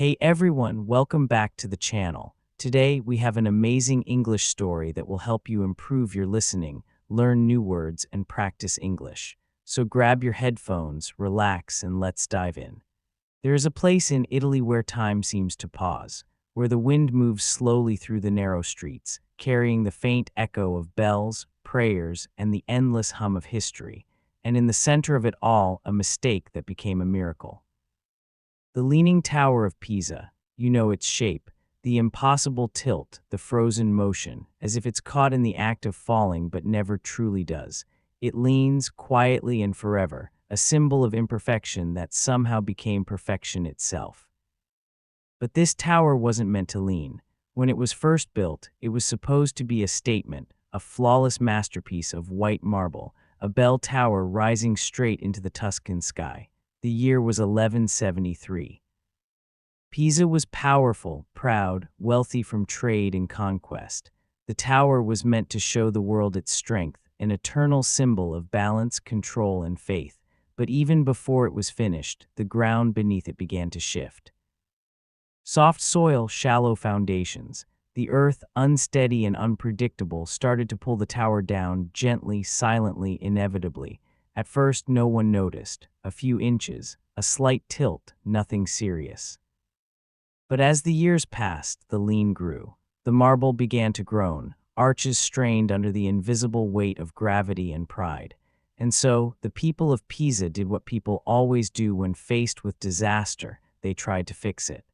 Hey everyone, welcome back to the channel. Today we have an amazing English story that will help you improve your listening, learn new words, and practice English. So grab your headphones, relax, and let's dive in. There is a place in Italy where time seems to pause, where the wind moves slowly through the narrow streets, carrying the faint echo of bells, prayers, and the endless hum of history, and in the center of it all, a mistake that became a miracle. The Leaning Tower of Pisa, you know its shape, the impossible tilt, the frozen motion, as if it's caught in the act of falling but never truly does. It leans quietly and forever, a symbol of imperfection that somehow became perfection itself. But this tower wasn't meant to lean. When it was first built, it was supposed to be a statement, a flawless masterpiece of white marble, a bell tower rising straight into the Tuscan sky. The year was 1173. Pisa was powerful, proud, wealthy from trade and conquest. The tower was meant to show the world its strength, an eternal symbol of balance, control, and faith. But even before it was finished, the ground beneath it began to shift. Soft soil, shallow foundations. The earth, unsteady and unpredictable, started to pull the tower down gently, silently, inevitably. At first, no one noticed. A few inches, a slight tilt, nothing serious. But as the years passed, the lean grew. The marble began to groan, arches strained under the invisible weight of gravity and pride. And so, the people of Pisa did what people always do when faced with disaster: they tried to fix it.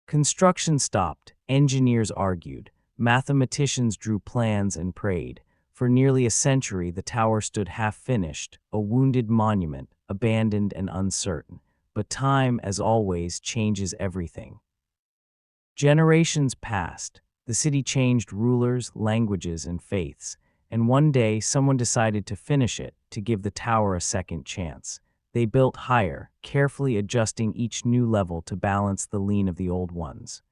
Construction stopped, engineers argued, mathematicians drew plans and prayed. For nearly a century, the tower stood half-finished, a wounded monument, abandoned and uncertain. But time, as always, changes everything. Generations passed. The city changed rulers, languages, and faiths. And one day, someone decided to finish it, to give the tower a second chance. They built higher, carefully adjusting each new level to balance the lean of the old ones.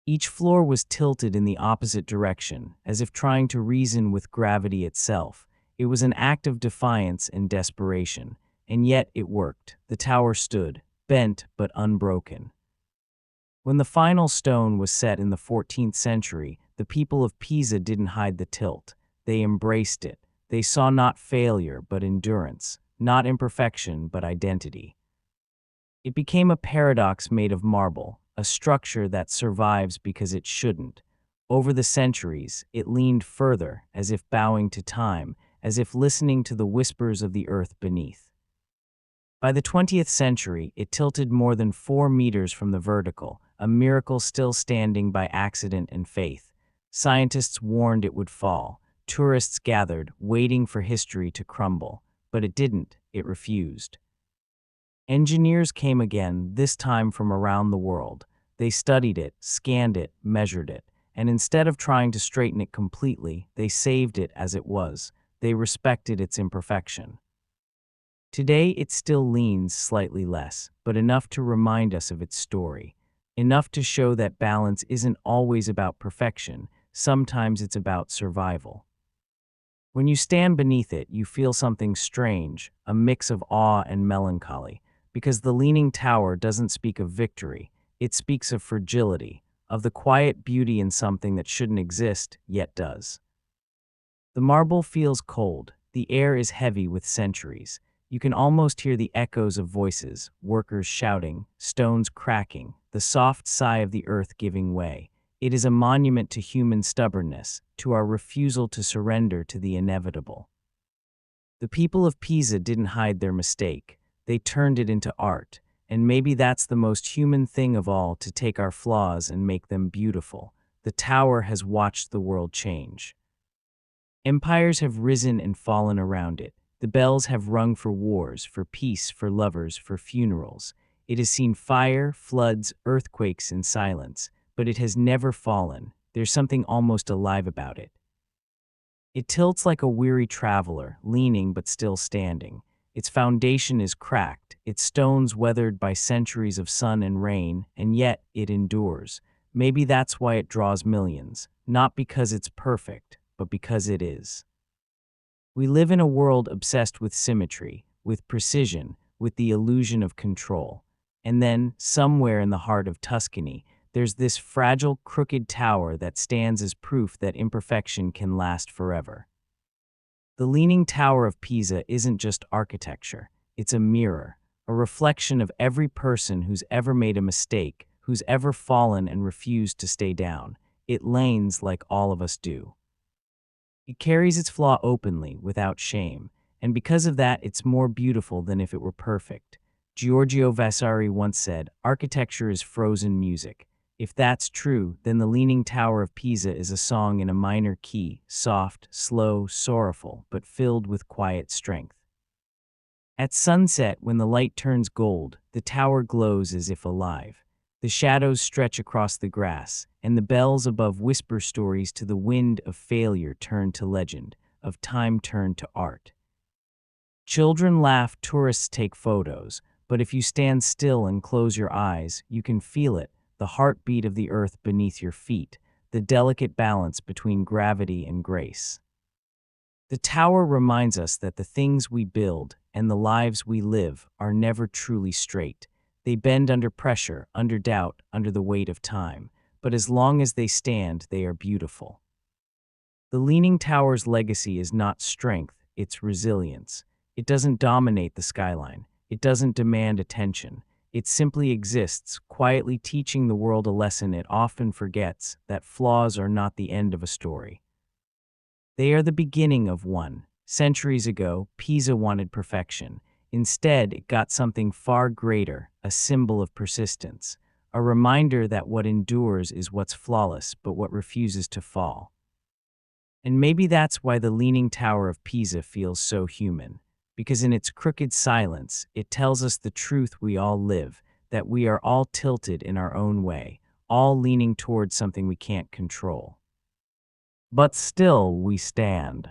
Each floor was tilted in the opposite direction, as if trying to reason with gravity itself. It was an act of defiance and desperation, and yet it worked. The tower stood, bent but unbroken. When the final stone was set in the 14th century, the people of Pisa didn't hide the tilt. They embraced it. They saw not failure but endurance, not imperfection but identity. It became a paradox made of marble, a structure that survives because it shouldn't. Over the centuries, it leaned further, as if bowing to time, as if listening to the whispers of the earth beneath. By the 20th century, it tilted more than 4 meters from the vertical, a miracle still standing by accident and faith. Scientists warned it would fall. Tourists gathered, waiting for history to crumble. But it didn't. It refused. Engineers came again, this time from around the world. They studied it, scanned it, measured it, and instead of trying to straighten it completely, they saved it as it was. They respected its imperfection. Today, it still leans slightly less, but enough to remind us of its story. Enough to show that balance isn't always about perfection, sometimes it's about survival. When you stand beneath it, you feel something strange, a mix of awe and melancholy, because the Leaning Tower doesn't speak of victory, it speaks of fragility, of the quiet beauty in something that shouldn't exist, yet does. The marble feels cold, the air is heavy with centuries. You can almost hear the echoes of voices, workers shouting, stones cracking, the soft sigh of the earth giving way. It is a monument to human stubbornness, to our refusal to surrender to the inevitable. The people of Pisa didn't hide their mistake. They turned it into art, and maybe that's the most human thing of all, to take our flaws and make them beautiful. The tower has watched the world change. Empires have risen and fallen around it. The bells have rung for wars, for peace, for lovers, for funerals. It has seen fire, floods, earthquakes, and silence. But it has never fallen. There's something almost alive about it. It tilts like a weary traveler, leaning but still standing. Its foundation is cracked, its stones weathered by centuries of sun and rain, and yet it endures. Maybe that's why it draws millions, not because it's perfect, but because it is. We live in a world obsessed with symmetry, with precision, with the illusion of control. And then, somewhere in the heart of Tuscany, there's this fragile, crooked tower that stands as proof that imperfection can last forever. The Leaning Tower of Pisa isn't just architecture, it's a mirror, a reflection of every person who's ever made a mistake, who's ever fallen and refused to stay down. It lanes like all of us do. It carries its flaw openly, without shame, and because of that, it's more beautiful than if it were perfect. Giorgio Vasari once said, "Architecture is frozen music." If that's true, then the Leaning Tower of Pisa is a song in a minor key, soft, slow, sorrowful, but filled with quiet strength. At sunset, when the light turns gold, the tower glows as if alive. The shadows stretch across the grass, and the bells above whisper stories to the wind of failure turned to legend, of time turned to art. Children laugh, tourists take photos, but if you stand still and close your eyes, you can feel it, the heartbeat of the earth beneath your feet, the delicate balance between gravity and grace. The tower reminds us that the things we build and the lives we live are never truly straight. They bend under pressure, under doubt, under the weight of time, but as long as they stand, they are beautiful. The Leaning Tower's legacy is not strength, it's resilience. It doesn't dominate the skyline. It doesn't demand attention. It simply exists, quietly teaching the world a lesson it often forgets, that flaws are not the end of a story. They are the beginning of one. Centuries ago, Pisa wanted perfection. Instead, it got something far greater, a symbol of persistence, a reminder that what endures is what's flawless, but what refuses to fall. And maybe that's why the Leaning Tower of Pisa feels so human, because in its crooked silence, it tells us the truth we all live, that we are all tilted in our own way, all leaning towards something we can't control. But still, we stand.